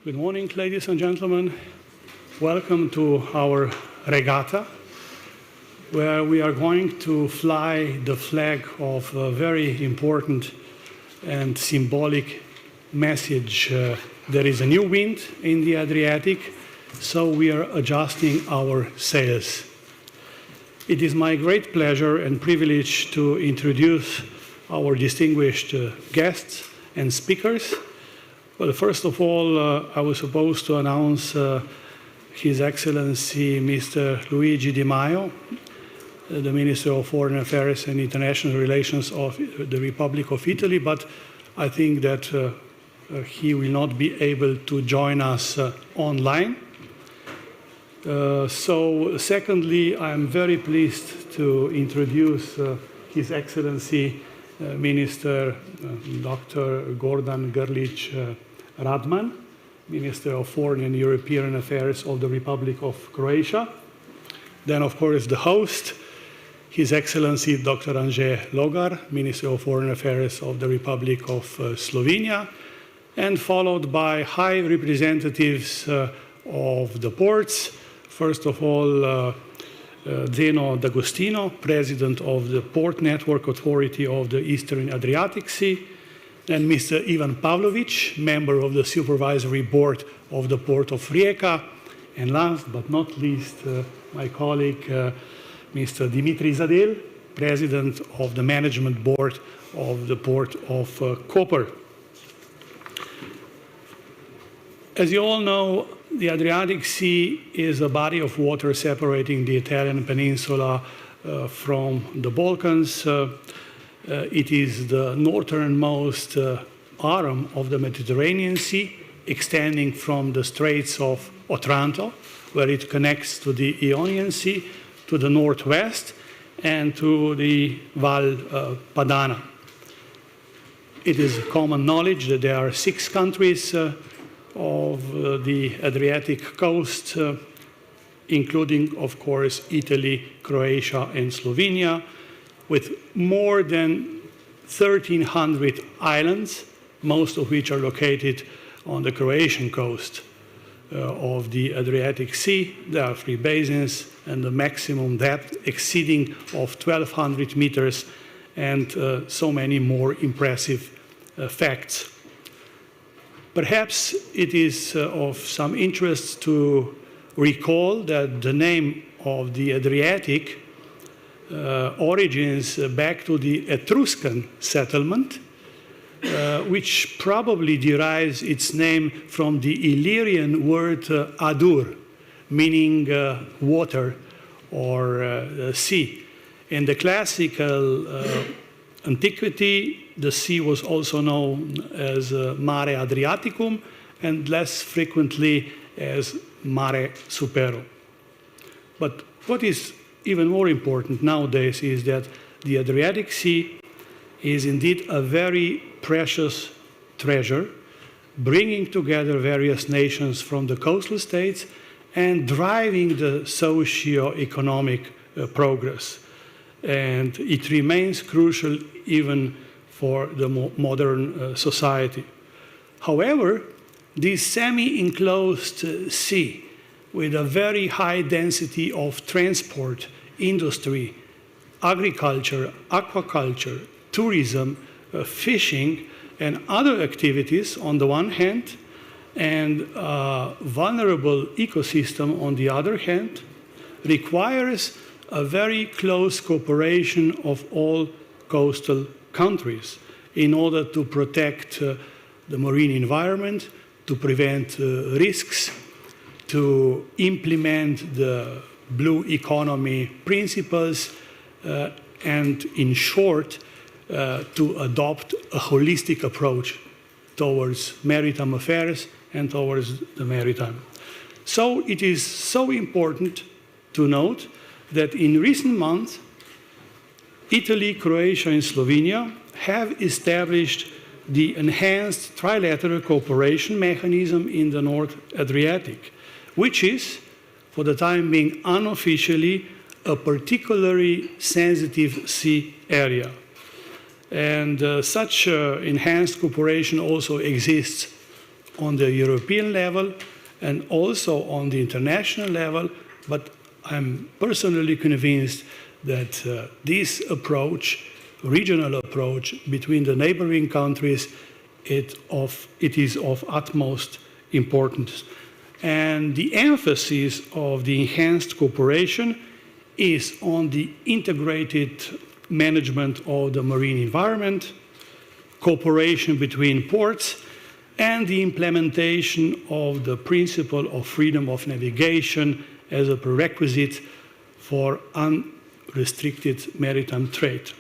Good morning, ladies and gentlemen. Welcome to our regatta, where we are going to fly the flag of a very important and symbolic message. There is a new wind in the Adriatic, so we are adjusting our sails. It is my great pleasure and privilege to introduce our distinguished guests and speakers. Well, first of all, I was supposed to announce His Excellency Mr. Luigi Di Maio, the Minister of Foreign Affairs and International Relations of the Republic of Italy, but I think that he will not be able to join us online. Secondly, I am very pleased to introduce His Excellency Minister Dr. Gordan Grlić-Radman, Minister of Foreign and European Affairs of the Republic of Croatia. Then, of course, the host, His Excellency Dr. Anže Logar, Minister of Foreign Affairs of the Republic of Slovenia, and followed by high representatives of the ports. First of all, Zeno, President of the Port Network Authority of the Eastern Adriatic Sea, and Mr. Ivan Pavlović, member of the Supervisory Board of the Port of Rijeka, and last but not least, my colleague, Mr. Dimitrij Zadel, President of the Management Board of the Port of Koper. As you all know, the Adriatic Sea is a body of water separating the Italian peninsula from the Balkans. It is the northernmost arm of the Mediterranean Sea, extending from the Straits of Otranto, where it connects to the Ionian Sea, to the northwest, and to the Val Padana. It is common knowledge that there are 6 countries of the Adriatic coast, including, of course, Italy, Croatia, and Slovenia, with more than 1,300 islands, most of which are located on the Croatian coast of the Adriatic Sea. There are 3 basins, and the maximum depth exceeding of 1,200 meters, and so many more impressive facts. Perhaps it is of some interest to recall that the name of the Adriatic origins back to the Etruscan settlement, which probably derives its name from the Illyrian word adur, meaning water or sea. In the classical antiquity, the sea was also known as Mare Adriaticum, and less frequently as Mare Superum. But what is even more important nowadays is that the Adriatic Sea is indeed a very precious treasure, bringing together various nations from the coastal states and driving the socio-economic progress. And it remains crucial even for the modern society. However, this semi-enclosed sea, with a very high density of transport, industry, agriculture, aquaculture, tourism, fishing, and other activities on the one hand, and a vulnerable ecosystem on the other hand, requires a very close cooperation of all coastal countries in order to protect the marine environment, to prevent risks, to implement the blue economy principles, and in short, to adopt a holistic approach towards maritime affairs and towards the maritime. So it is so important to note that in recent months, Italy, Croatia, and Slovenia have established the enhanced trilateral cooperation mechanism in the North Adriatic, which is, for the time being, unofficially a particularly sensitive sea area. And such enhanced cooperation also exists on the European level and also on the international level, but I'm personally convinced that this approach, regional approach between the neighboring countries, it is of utmost importance. And the emphasis of the enhanced cooperation is on the integrated management of the marine environment, cooperation between ports, and the implementation of the principle of freedom of navigation as a prerequisite for unrestricted maritime trade.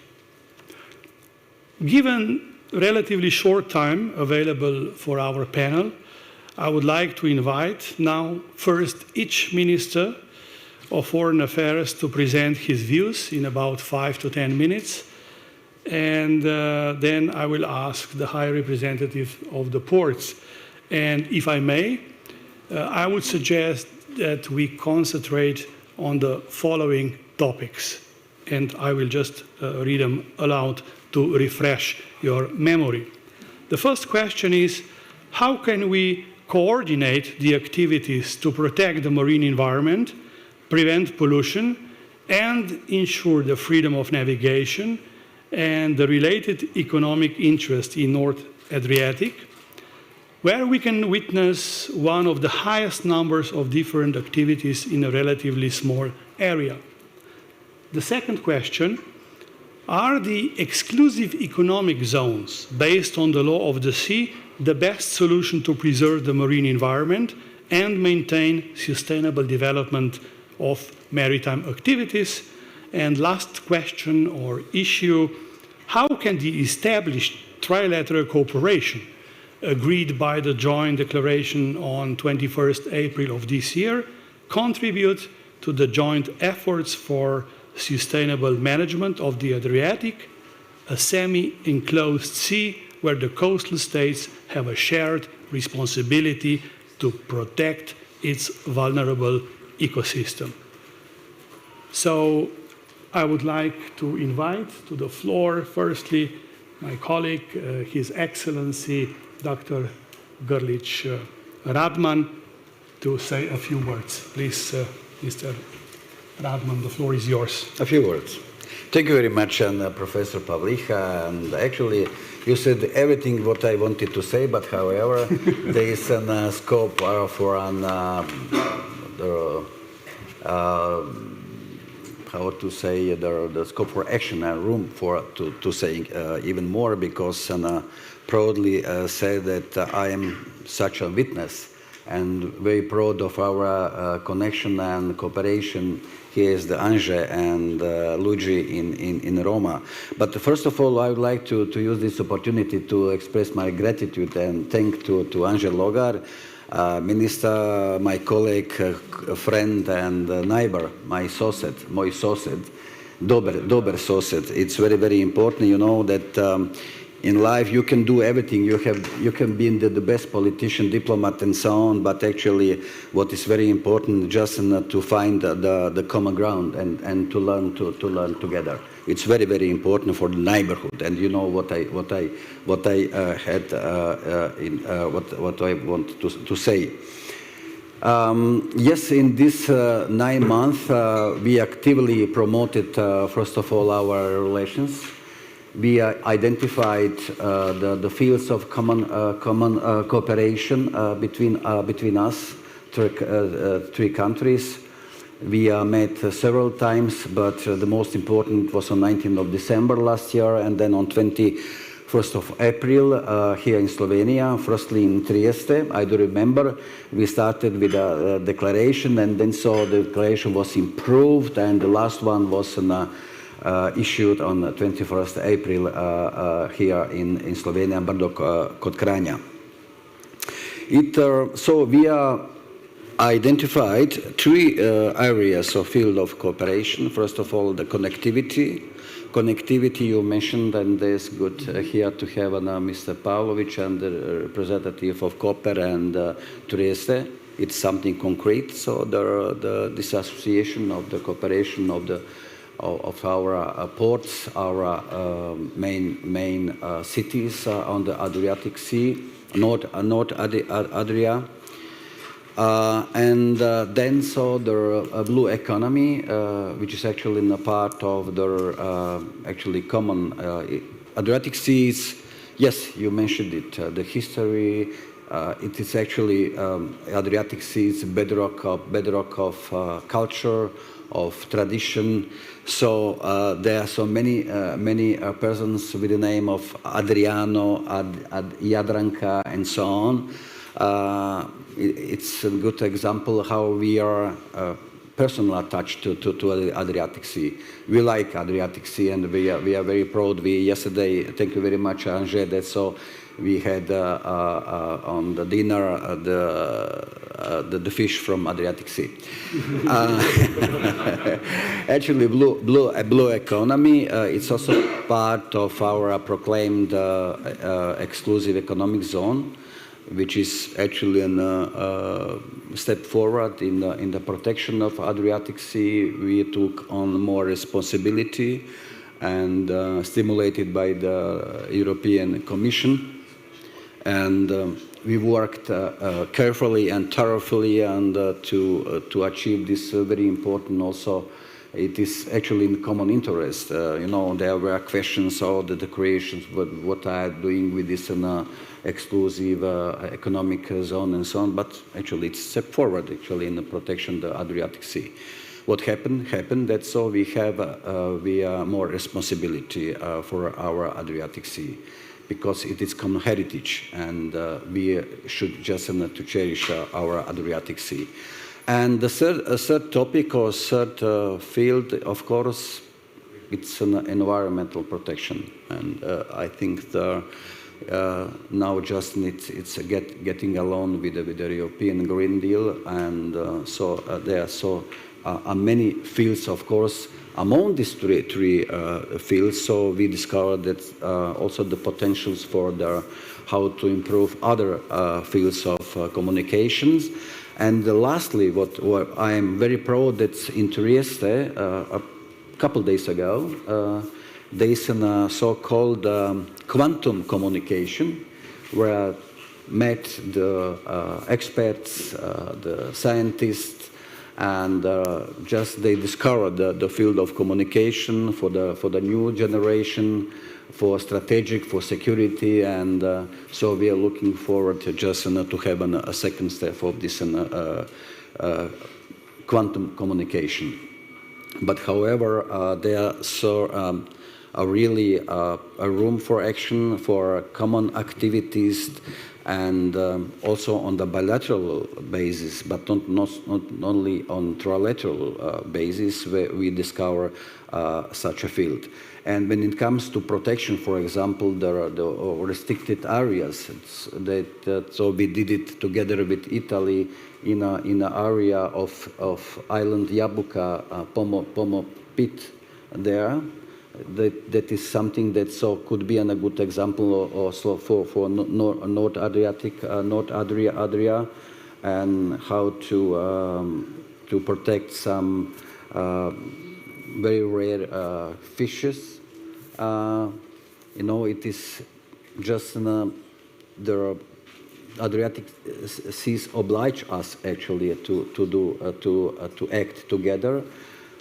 Given relatively short time available for our panel, I would like to invite now first each Minister of Foreign Affairs to present his views in about 5 to 10 minutes. And then I will ask the High Representative of the ports. And if I may, I would suggest that we concentrate on the following topics. And I will just read them aloud to refresh your memory. The first question is, how can we coordinate the activities to protect the marine environment, prevent pollution, and ensure the freedom of navigation and the related economic interest in North Adriatic, where we can witness one of the highest numbers of different activities in a relatively small area. The second question, are the exclusive economic zones based on the law of the sea the best solution to preserve the marine environment and maintain sustainable development of maritime activities? And last question or issue, how can the established trilateral cooperation agreed by the joint declaration on 21st April of this year contribute to the joint efforts for sustainable management of the Adriatic, a semi-enclosed sea where the coastal states have a shared responsibility to protect its vulnerable ecosystem? So I would like to invite to the floor, firstly, my colleague, His Excellency, Dr. Grlić-Radman, to say a few words. Please, Mr. Radman, the floor is yours. A few words. Thank you very much, Professor Pavliha. And actually, you said everything what I wanted to say, but however, there is a scope for how to say, the scope for action and room for to say even more, because proudly say that I am such a witness and very proud of our connection and cooperation. Here is the Anže and Luigi in Roma. But first of all, I would like to use this opportunity to express my gratitude and thank to Anže Logar, Minister, my colleague, friend and neighbor, my sosed, moj sosed, dober sosed. It's very, very important, you know, that in life you can do everything. You can be the best politician, diplomat and so on, but actually what is very important just to find the common ground and to learn together. It's very, very important for the neighborhood, and you know what I had what I want to say. Yes, in this 9 months we actively promoted first of all our relations. We identified the fields of common cooperation between us, three countries. We met several times, but the most important was on 19th of December last year, and then on 21st of April here in Slovenia, firstly in Trieste. I do remember we started with a declaration, and then so the declaration was improved, and the last one was issued on 21st April here in Slovenia, Brdo kod Kranja. So we identified three areas of field of cooperation. First of all, the connectivity. Connectivity you mentioned, and it's good here to have Mr. Pavlović and the representative of Koper and Trieste. It's something concrete, so this association of the cooperation of of our ports, our main cities on the Adriatic Sea, North Adria. And then so the blue economy, which is actually a part of the actually common Adriatic Seas. Yes, you mentioned it, the history. It is actually Adriatic Seas, bedrock of culture, of tradition. So there are so many persons with the name of Adriano, Jadranka, and so on. It's a good example how we are personally attached to the Adriatic Sea. We like Adriatic Sea, and we are very proud. Yesterday, thank you very much, Anže, that so we had on the dinner the fish from Adriatic Sea. Actually, blue economy. It's also part of our proclaimed exclusive economic zone, which is actually a step forward in the protection of Adriatic Sea. We took on more responsibility, and stimulated by the European Commission. And we worked carefully and thoroughly and to achieve this very important also. It is actually in common interest. You know, there were questions of the Croatians, what are doing with this exclusive economic zone and so on, but actually it's a step forward actually in the protection of the Adriatic Sea. What happened that so we have more responsibility for our Adriatic Sea, because it is common heritage, and we should just to cherish our Adriatic Sea. And the third topic or third field, of course, it's an environmental protection, and I think now just it's getting along with the European Green Deal, and so there are many fields, of course. Among these three fields, so we discovered that also the potentials for how to improve other fields of communications. And lastly, what I am very proud that in Trieste, a couple days ago, there is a so-called quantum communication, where I met the experts, the scientists, and just they discovered the field of communication for the new generation, for strategic, for security, and so we are looking forward to just to have a second step of this quantum communication. But however, there are really a room for action, for common activities, and also on the bilateral basis, but not only on trilateral basis, where we discover such a field. And when it comes to protection, for example, the restricted areas, so we did it together with Italy in an area of island Jabuka, Pomo Pit there. That is something that could be a good example also for North Adriatic, North Adria, and how to protect some very rare fishes. You know, it is just the Adriatic seas oblige us actually to act together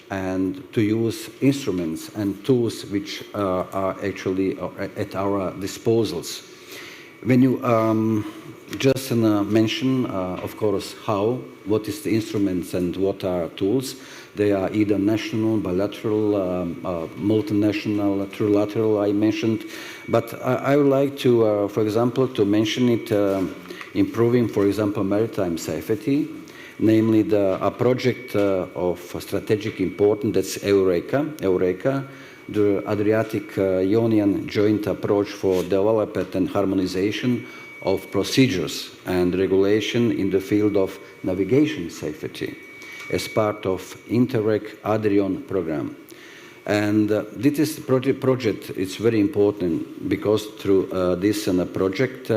and to use instruments and tools which are actually at our disposals. When you just mention, of course, what is the instruments and what are tools, they are either national, bilateral, multinational, trilateral, I mentioned. But I would like to, for example, to mention it, improving, for example, maritime safety, namely a project of strategic importance, that's Eureka, the Adriatic Ionian joint approach for development and harmonization of procedures and regulation in the field of navigation safety as part of Interreg Adrian program. And this project is very important because through this project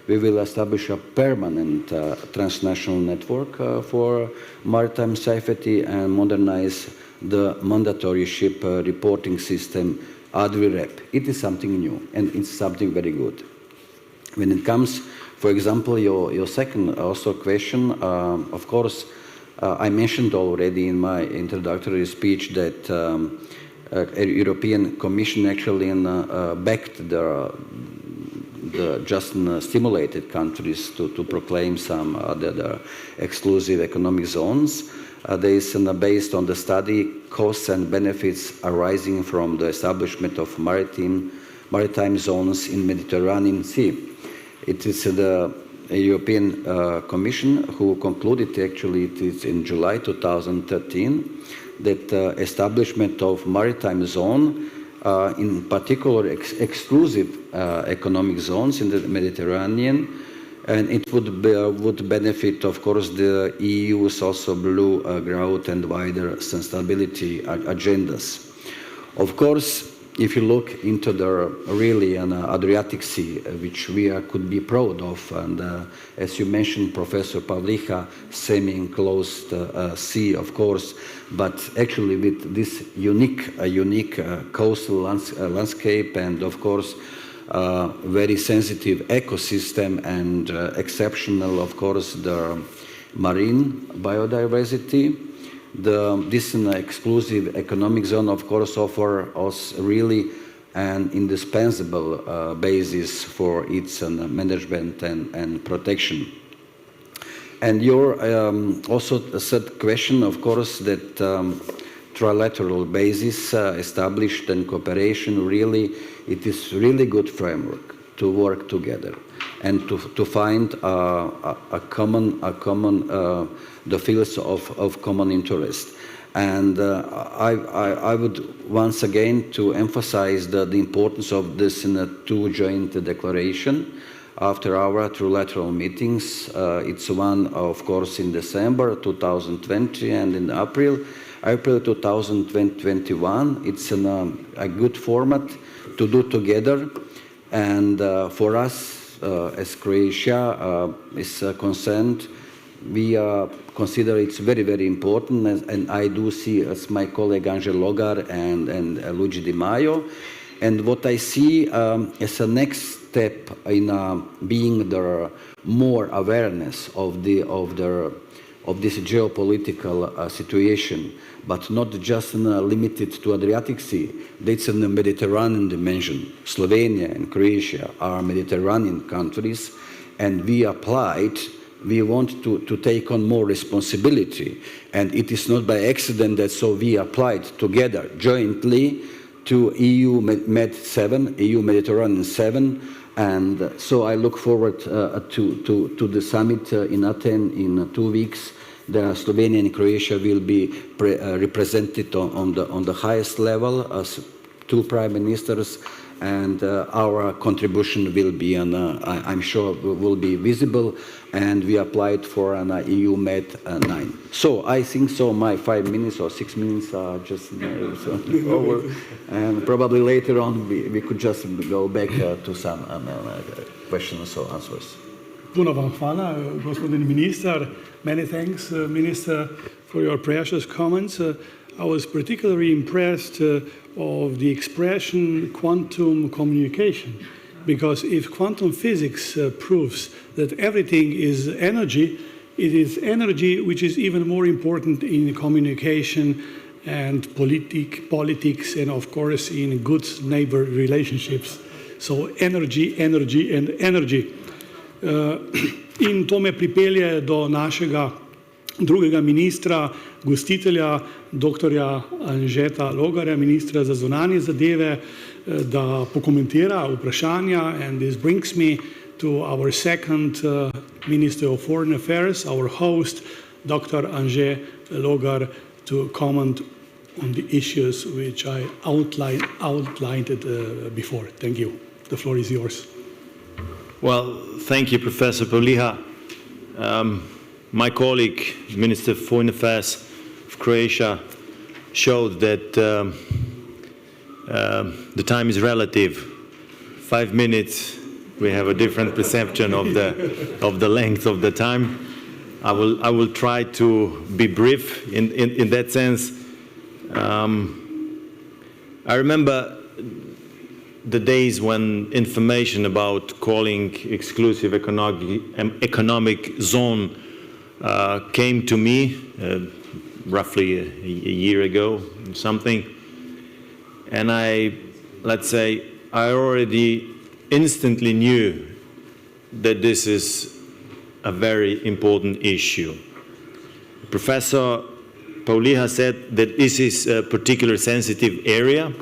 we will establish a permanent transnational network for maritime safety and modernize the mandatory ship reporting system Adriatic. It is something new and it's something very good. When it comes, for example, your second also question, of course, I mentioned already in my introductory speech that European Commission actually backed the just stimulated countries to proclaim some other exclusive economic zones. There is based on the study costs and benefits arising from the establishment of maritime zones in Mediterranean Sea. It is the European Commission who concluded, actually it is in July 2013, that establishment of maritime zone, in particular exclusive economic zones in the Mediterranean, and it would benefit, of course, the EU's also blue growth and wider sustainability agendas. Of course, if you look into the really Adriatic Sea, which we could be proud of, and as you mentioned, Professor Pavliha, semi-enclosed sea, of course, but actually with this unique coastal landscape and, of course, very sensitive ecosystem and exceptional, of course, the marine biodiversity. This exclusive economic zone, of course, offers us really an indispensable basis for its management and protection. And your also third question, of course, that trilateral basis established and cooperation, really, it is really good framework to work together and to find a common the fields of common interest. And I would once again to emphasize the importance of this in a two joint declaration after our trilateral meetings. It's one, of course, in December 2020 and in April 2021. It's a good format to do together. And for us, as Croatia is concerned, we consider it's very, very important, and I do see as my colleague Anže Logar and Luigi Di Maio. And what I see as a next step in being the more awareness of this geopolitical situation, but not just limited to Adriatic Sea. It's in the Mediterranean dimension. Slovenia and Croatia are Mediterranean countries, and we want to take on more responsibility. And it is not by accident that so we applied together jointly to EU Med 7, EU Mediterranean 7. And so I look forward to the summit in Athens in 2 weeks. The Slovenia and Croatia will be represented on the highest level as two prime ministers, and our contribution will be, I'm sure, will be visible, and we applied for an EU Med 9. So I think so my 5 minutes or 6 minutes are just over, and probably later on we could just go back to some questions or answers. Puno vam hvala, gospodin minister. Many thanks, Minister, for your precious comments. I was particularly impressed of the expression quantum communication, because if quantum physics proves that everything is energy, it is energy which is even more important in communication and politics, and of course in good neighbor relationships. So energy, energy and energy. In to me pripelje do našega drugega ministra, gostitelja, doktorja Anžeta Logarja, ministra za zunanje zadeve, da pokomentira vprašanja. And this brings me to our second Minister of Foreign Affairs, our host, Dr. Anže Logar, to comment on the issues which I outlined before. Thank you. The floor is yours. Well, thank you, Professor Pavliha. My colleague, Minister of Foreign Affairs of Croatia, showed that the time is relative. 5 minutes, we have a different perception of the length of the time. I will try to be brief in that sense. I remember the days when information about calling exclusive economic zone came to me, roughly a year ago, something, and let's say, I already instantly knew that this is a very important issue. Professor Pavliha said that this is a particular sensitive area,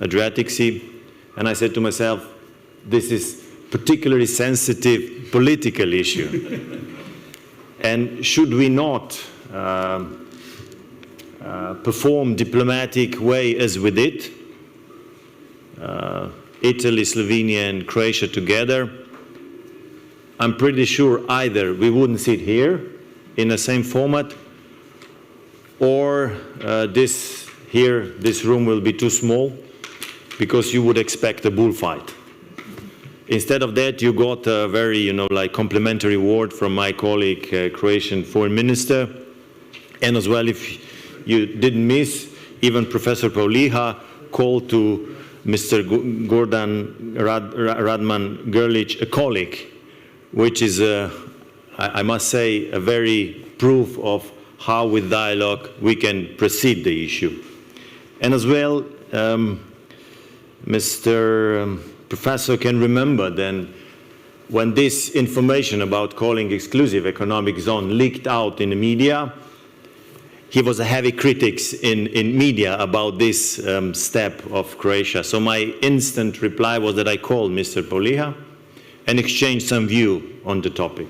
Adriatic Sea, and I said to myself, this is particularly sensitive political issue. And should we not perform diplomatic way as we did, Italy, Slovenia and Croatia together, I'm pretty sure either we wouldn't sit here in the same format, or this room will be too small, because you would expect a bullfight. Instead of that, you got a very, like complimentary word from my colleague, Croatian Foreign Minister, and as well, if you didn't miss, even Professor Pavliha called to Mr. Radman Grlić a colleague, which is, I must say, a very proof of how with dialogue we can proceed the issue. And as well, Mr. Professor can remember then when this information about calling exclusive economic zone leaked out in the media, he was a heavy critic in media about this step of Croatia. So my instant reply was that I called Mr. Pavliha and exchanged some view on the topic.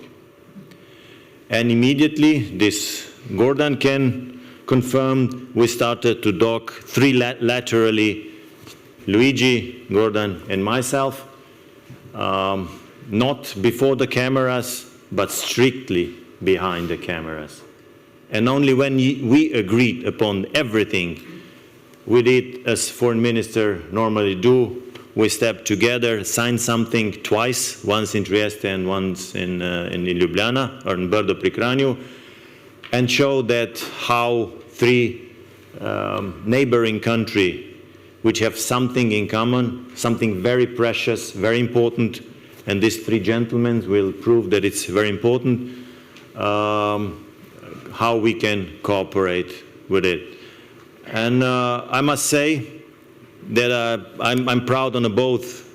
And immediately, this Gordan can confirm, we started to talk trilaterally, Luigi, Gordan and myself, not before the cameras, but strictly behind the cameras. And only when we agreed upon everything, we did as foreign minister normally do, we stepped together, signed something twice, once in Trieste and once in Ljubljana, or in Brdo pri Kranju, and showed that how three neighboring countries, which have something in common, something very precious, very important, and these three gentlemen will prove that it's very important, how we can cooperate with it. And I must say that I'm proud on both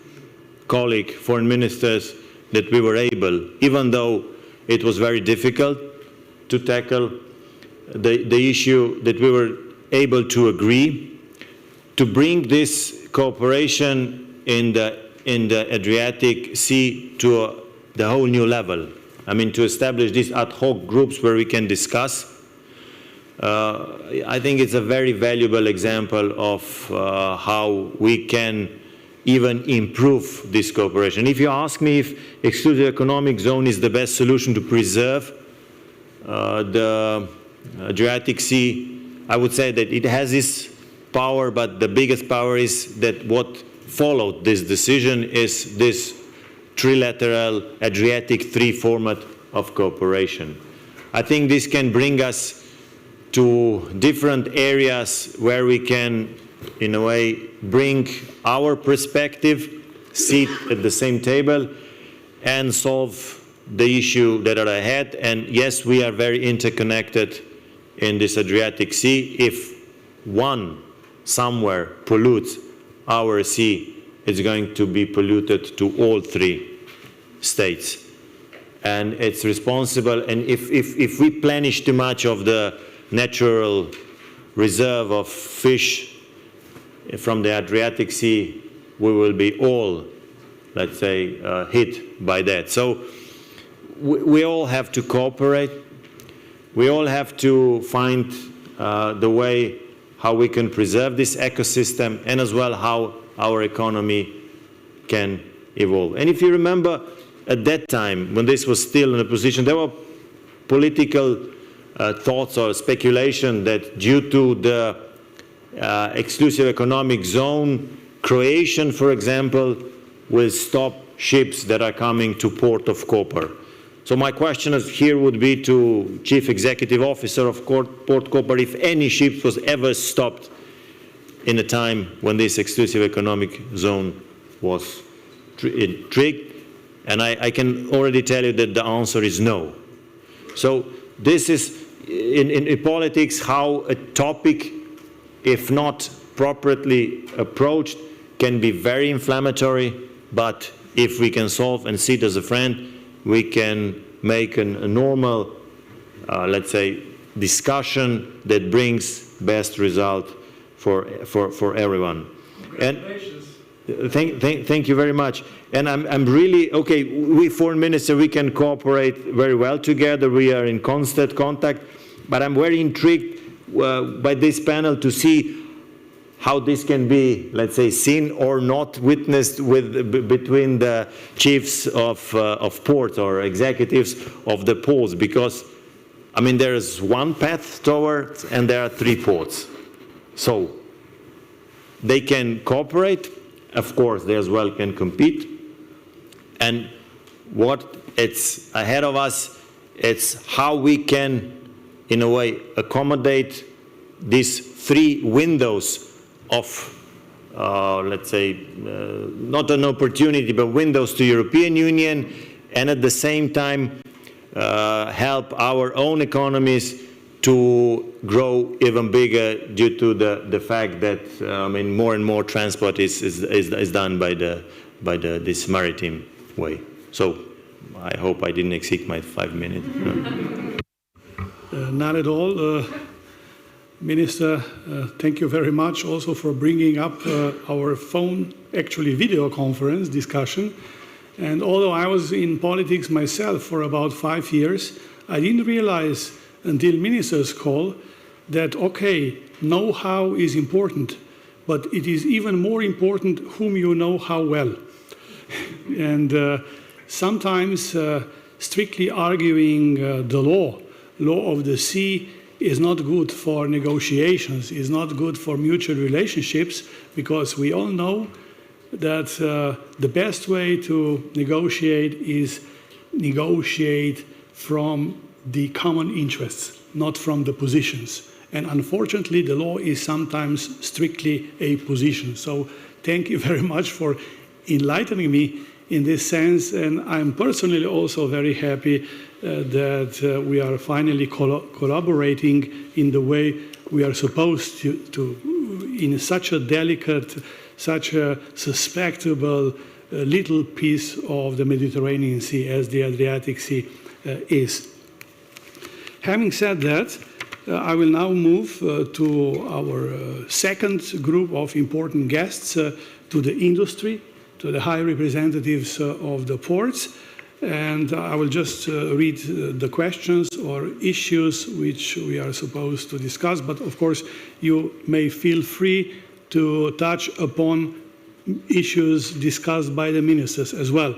colleague foreign ministers that we were able, even though it was very difficult to tackle the issue, that we were able to agree to bring this cooperation in the Adriatic Sea to the whole new level. I mean, to establish these ad hoc groups where we can discuss. I think it's a very valuable example of how we can even improve this cooperation. If you ask me if exclusive economic zone is the best solution to preserve the Adriatic Sea, I would say that it has this power, but the biggest power is that what followed this decision is this trilateral Adriatic III format of cooperation. I think this can bring us to different areas where we can, in a way, bring our perspective, sit at the same table, and solve the issue that are ahead. And yes, we are very interconnected in this Adriatic Sea. If one somewhere pollutes our sea, it's going to be polluted to all three states. And it's responsible, and if we plenish too much of the natural reserve of fish from the Adriatic Sea, we will be all, let's say, hit by that. So we all have to cooperate. We all have to find the way how we can preserve this ecosystem, and as well how our economy can evolve. And if you remember, at that time, when this was still in a position, there were political thoughts or speculation that due to the exclusive economic zone, Croatian, for example, will stop ships that are coming to port of Koper. So my question here would be to Chief Executive Officer of Port Koper, if any ship was ever stopped in a time when this exclusive economic zone was triggered, and I can already tell you that the answer is no. So this is, in politics, how a topic, if not properly approached, can be very inflammatory, but if we can solve and see it as a friend, we can make a normal, let's say, discussion that brings best result for everyone. Congratulations. And thank you very much. And I'm really, okay, we foreign minister, we can cooperate very well together. We are in constant contact, but I'm very intrigued by this panel to see how this can be, let's say, seen or not witnessed between the chiefs of ports or executives of the ports, because, I mean, there is one path towards and there are 3 ports. So they can cooperate, of course, they as well can compete, and what it's ahead of us, it's how we can, in a way, accommodate these 3 windows of, let's say, not an opportunity, but windows to European Union, and at the same time help our own economies to grow even bigger due to the fact that, I mean, more and more transport is done by this maritime way. So I hope I didn't exceed my 5 minutes. Not at all. Minister, thank you very much also for bringing up our phone, actually video conference discussion. And although I was in politics myself for about 5 years, I didn't realize until minister's call that, okay, know-how is important, but it is even more important whom you know how well. And sometimes strictly arguing the law of the sea is not good for negotiations, is not good for mutual relationships, because we all know that the best way to negotiate is negotiate from the common interests, not from the positions. And unfortunately, the law is sometimes strictly a position. So thank you very much for enlightening me in this sense. And I'm personally also very happy that we are finally collaborating in the way we are supposed to in such a delicate, such a suspectable little piece of the Mediterranean Sea as the Adriatic Sea is. Having said that, I will now move to our second group of important guests, to the industry, to the high representatives of the ports. And I will just read the questions or issues which we are supposed to discuss. But of course, you may feel free to touch upon issues discussed by the ministers as well.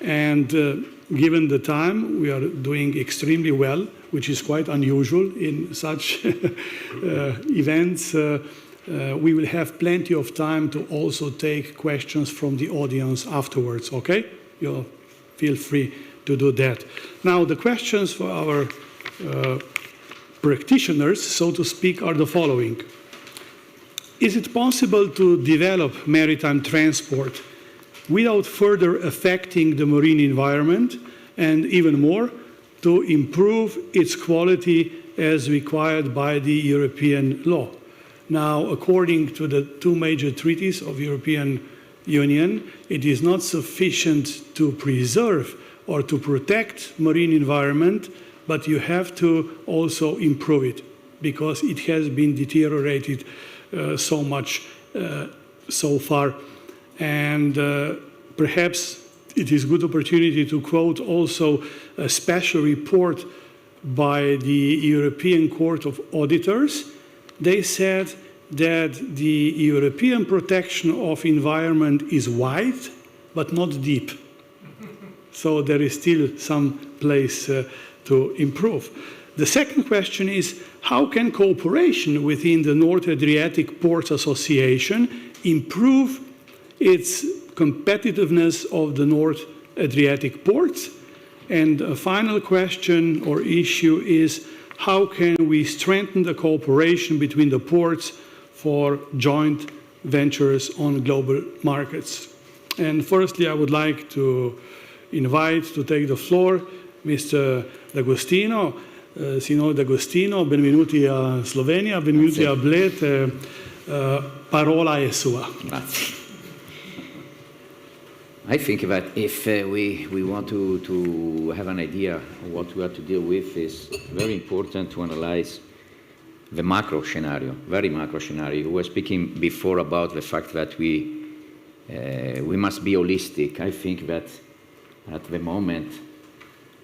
And given the time, we are doing extremely well, which is quite unusual in such events. We will have plenty of time to also take questions from the audience afterwards, okay? You'll feel free to do that. Now, the questions for our practitioners, so to speak, are the following. Is it possible to develop maritime transport without further affecting the marine environment, and even more, to improve its quality as required by the European law? Now, according to the 2 major treaties of European Union, it is not sufficient to preserve or to protect marine environment, but you have to also improve it, because it has been deteriorated so much so far. And perhaps it is a good opportunity to quote also a special report by the European Court of Auditors. They said that the European protection of environment is wide, but not deep. So there is still some place to improve. The second question is, how can cooperation within the North Adriatic Ports Association improve its competitiveness of the North Adriatic ports? And a final question or issue is, how can we strengthen the cooperation between the ports for joint ventures on global markets? And firstly, I would like to invite to take the floor Mr. D'Agostino, signor D'Agostino, benvenuti a Slovenia, benvenuti a Bled, parola è sua. Grazie. I think that if we want to have an idea of what we have to deal with, it's very important to analyze the macro scenario, very macro scenario. We were speaking before about the fact that we must be holistic. I think that at the moment,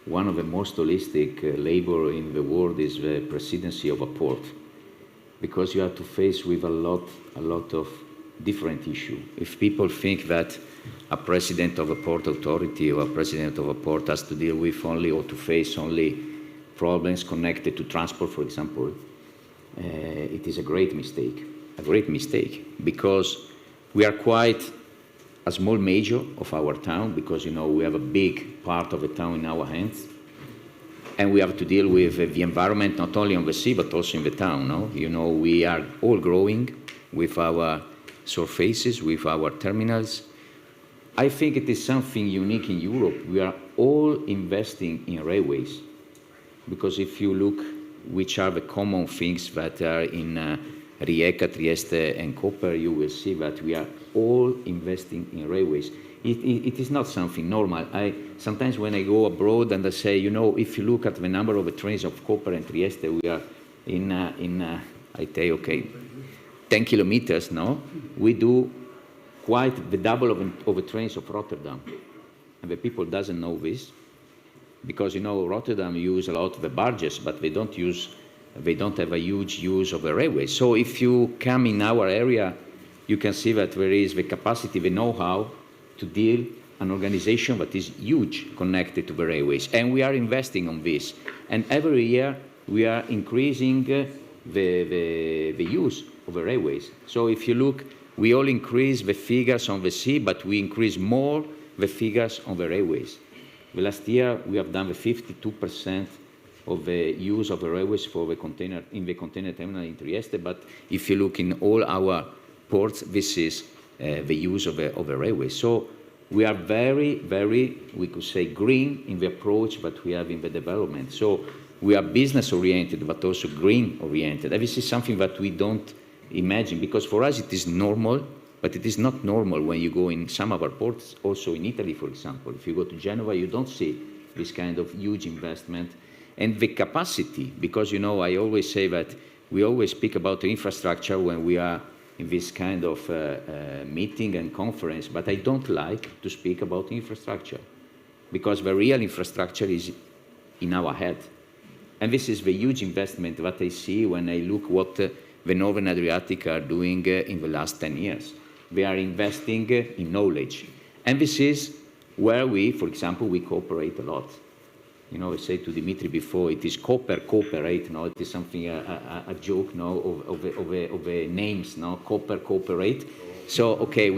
one of the most holistic labor in the world is the presidency of a port, because you have to face with a lot of different issues. If people think that a president of a port authority or a president of a port has to deal with only or to face only problems connected to transport, for example, it is a great mistake, because we are quite a small major of our town, because, you know, we have a big part of the town in our hands, and we have to deal with the environment not only on the sea but also in the town. No? You know, we are all growing with our surfaces, with our terminals. I think it is something unique in Europe. We are all investing in railways, because if you look which are the common things that are in Rijeka, Trieste and Koper, you will see that we are all investing in railways. It is not something normal. Sometimes when I go abroad and I say, you know, if you look at the number of the trains of Koper and Trieste, we are I say, okay, 10 kilometers, no? We do quite the double of the trains of Rotterdam. And the people doesn't know this, because, you know, Rotterdam use a lot of the barges, but they don't have a huge use of the railways. So if you come in our area, you can see that there is the capacity, the know-how to deal an organization that is huge connected to the railways. And we are investing on this. And every year we are increasing the use of the railways. So if you look, we all increase the figures on the sea, but we increase more the figures on the railways. The last year we have done the 52% of the use of the railways for the container in the container terminal in Trieste. But if you look in all our ports, this is the use of the railways. So we are very, very, we could say, green in the approach that we have in the development. So we are business-oriented, but also green-oriented. And this is something that we don't imagine, because for us it is normal, but it is not normal when you go in some of our ports, also in Italy, for example. If you go to Genova, you don't see this kind of huge investment. And the capacity, because, you know, I always say that we always speak about the infrastructure when we are in this kind of meeting and conference, but I don't like to speak about infrastructure, because the real infrastructure is in our head. And this is the huge investment that I see when I look what the Northern Adriatic are doing in the last 10 years. They are investing in knowledge. And this is where we, for example, we cooperate a lot. You know, I said to Dimitrij before, it is Koper, cooperate, no? It is something, a joke, no, of the names, no? Koper, cooperate. So, okay,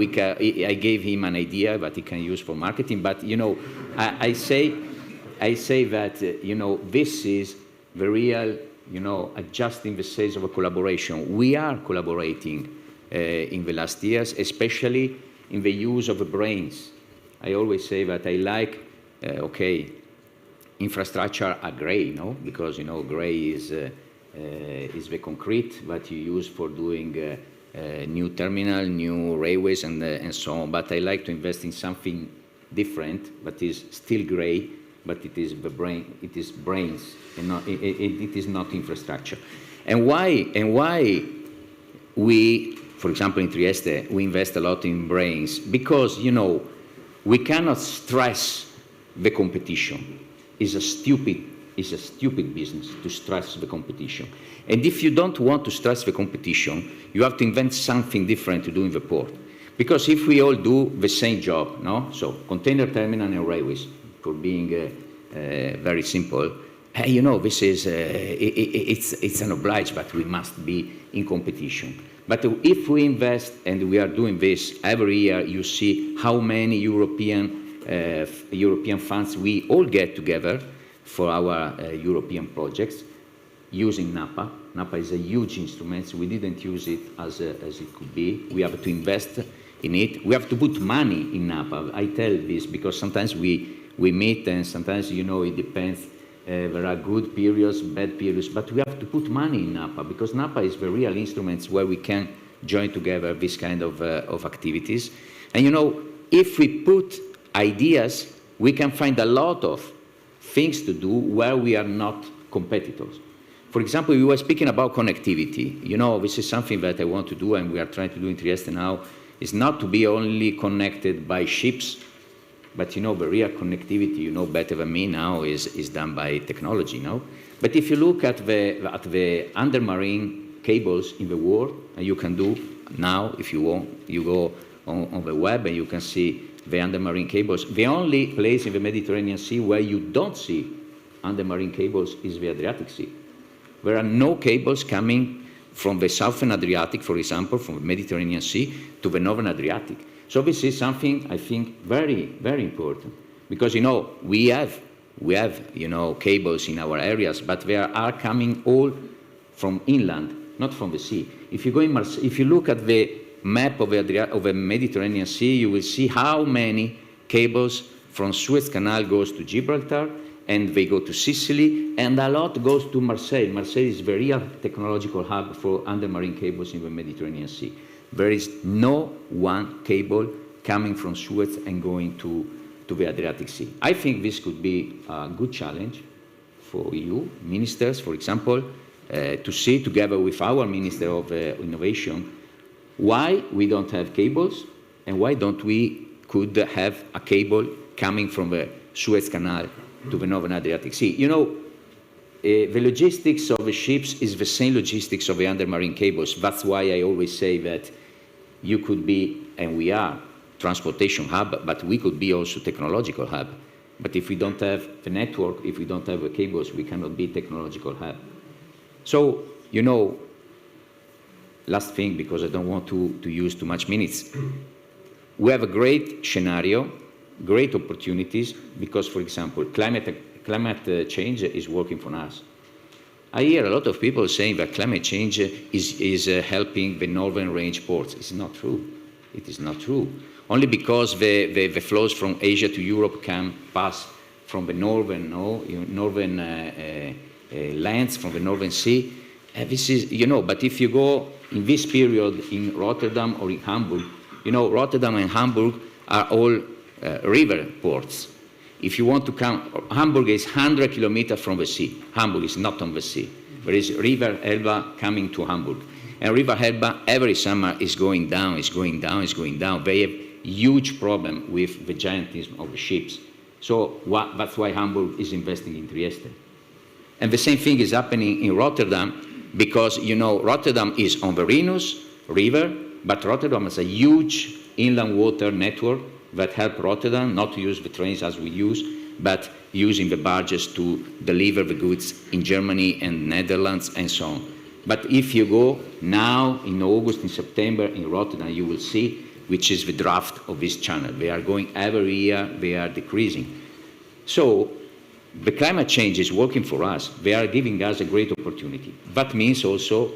I gave him an idea that he can use for marketing, but, you know, I say that, you know, this is the real, you know, adjusting the sails of a collaboration. We are collaborating in the last years, especially in the use of the brains. I always say that I like, okay, infrastructure are gray, no? Because, you know, gray is the concrete that you use for doing new terminal, new railways, and so on. But I like to invest in something different, but is still gray, but it is the brain. It is brains, and not, it is not infrastructure. And why we, for example, in Trieste, we invest a lot in brains? Because, you know, we cannot stress the competition. It's a stupid business to stress the competition. And if you don't want to stress the competition, you have to invent something different to do in the port. Because if we all do the same job, no? So container terminal and railways, for being very simple, You know, this is, it's an oblige, but we must be in competition. But if we invest, and we are doing this every year, you see how many European funds we all get together for our European projects using NAPA. NAPA is a huge instrument. We didn't use it as it could be. We have to invest in it. We have to put money in NAPA. I tell this because sometimes we meet, and sometimes, you know, it depends. There are good periods, bad periods, but we have to put money in NAPA, because NAPA is the real instruments where we can join together this kind of activities. And you know, if we put ideas, we can find a lot of things to do where we are not competitors. For example, we were speaking about connectivity. You know, this is something that I want to do, and we are trying to do in Trieste now, is not to be only connected by ships, but you know, the real connectivity, you know better than me now, is done by technology now. But if you look at the undermarine cables in the world, and you can do now, if you want, you go on the web and you can see the undermarine cables. The only place in the Mediterranean Sea where you don't see undermarine cables is the Adriatic Sea. There are no cables coming from the southern Adriatic, for example, from the Mediterranean Sea to the northern Adriatic. So this is something I think very, very important, because you know we have you know cables in our areas, but they are coming all from inland, not from the sea. If you go in if you look at the map of the Mediterranean Sea, you will see how many cables from Suez Canal goes to Gibraltar, and they go to Sicily, and a lot goes to Marseille. Marseille is the real technological hub for undermarine cables in the Mediterranean Sea. There is no one cable coming from Suez and going to the Adriatic Sea. I think this could be a good challenge for EU ministers, for example, to see together with our Minister of Innovation why we don't have cables, and why don't we could have a cable coming from the Suez Canal to the Northern Adriatic Sea. You know, the logistics of the ships is the same logistics of the undermarine cables. That's why I always say that you could be, and we are, transportation hub, but we could be also technological hub. But if we don't have the network, if we don't have the cables, we cannot be technological hub. So, you know, last thing, because I don't want to use too much minutes. We have a great scenario, great opportunities, because, for example, climate change is working for us. I hear a lot of people saying that climate change is helping the northern range ports. It's not true. It is not true. Only because the flows from Asia to Europe can pass from the northern, lands, from the Northern Sea. This is, you know, but if you go in this period in Rotterdam or in Hamburg, you know, Rotterdam and Hamburg are all river ports. If you want to come, Hamburg is 100 kilometers from the sea. Hamburg is not on the sea. There is River Elba coming to Hamburg. And River Elba every summer is going down, is going down, is going down. They have huge problem with the giantism of the ships. So that's why Hamburg is investing in Trieste. And the same thing is happening in Rotterdam, because, you know, Rotterdam is on the Rhenus River, but Rotterdam has a huge inland water network that help Rotterdam not to use the trains as we use, but using the barges to deliver the goods in Germany and Netherlands and so on. But if you go now in August, in September in Rotterdam, you will see which is the draft of this channel. They are going every year, they are decreasing. So the climate change is working for us. They are giving us a great opportunity. That means also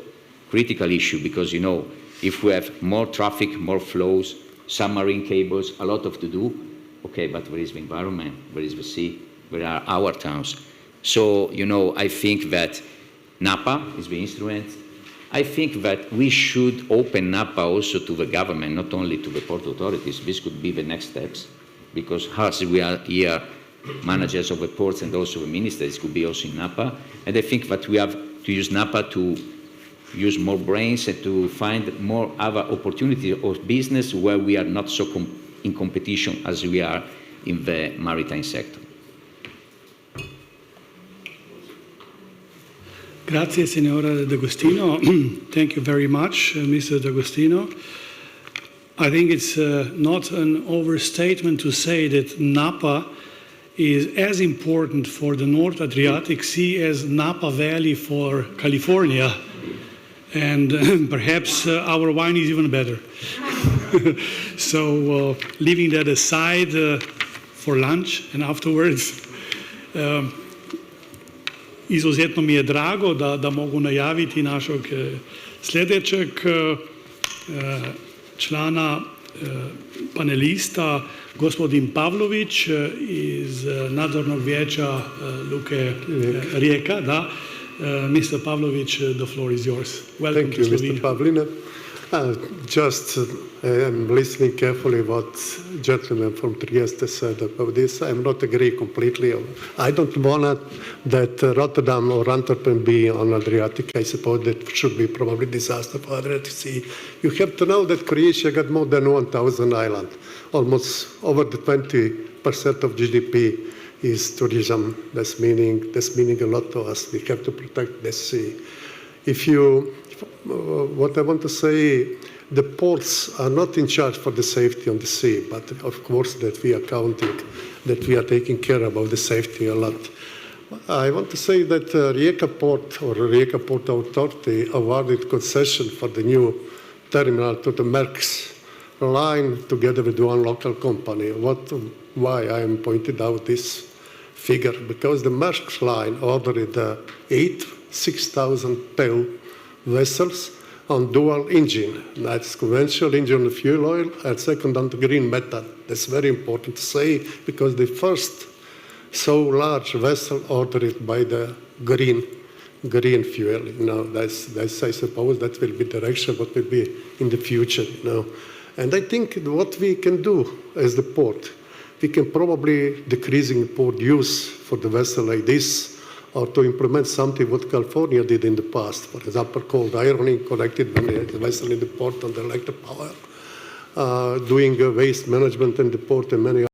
critical issue, because, you know, if we have more traffic, more flows, submarine cables, a lot of to do, okay, but where is the environment? Where is the sea? Where are our towns? So, you know, I think that NAPA is the instrument. I think that we should open NAPA also to the government, not only to the port authorities. This could be the next steps, because as we are here, managers of the ports and also the ministers, could be also in NAPA. And I think that we have to use NAPA to use more brains and to find more other opportunities of business where we are not so in competition as we are in the maritime sector. Grazie, Signora D'Agostino. Thank you very much, Mr. D'Agostino. I think it's not an overstatement to say that NAPA is as important for the North Adriatic Sea as Napa Valley for California. And perhaps our wine is even better. So leaving that aside for lunch and afterwards, izuzetno mi je drago da mogu najaviti našeg sljedećeg člana panelista, gospodin Pavlović iz nadzornog vijeća Luke Rijeka. Da. Mr. Pavlović, the floor is yours. Welcome. Thank you, Mr. Pavlina. I'm listening carefully what gentleman from Trieste said about this. I'm not agree completely. I don't want that Rotterdam or Antwerpen be on Adriatic. I suppose that should be probably disaster for Adriatic Sea. You have to know that Croatia got more than 1,000 islands. Almost over the 20% of GDP is tourism. That's meaning a lot to us. We have to protect the sea. What I want to say, the ports are not in charge for the safety on the sea, but of course that we are counting, that we are taking care about the safety a lot. I want to say that Rijeka Port or Rijeka Port Authority awarded concession for the new terminal to the Maersk line together with one local company. Why I am pointed out this figure? Because the Maersk line ordered 6,000 TEU vessels on dual engine. That's conventional engine of fuel oil and second on the green methane. That's very important to say because the first so large vessel ordered by the green fuel. That's I suppose that will be direction what will be in the future. And I think what we can do as the port, we can probably decreasing port use for the vessel like this, or to implement something what California did in the past, for example, cold ironing connected when the vessel in the port on the electric power, doing waste management in the port and many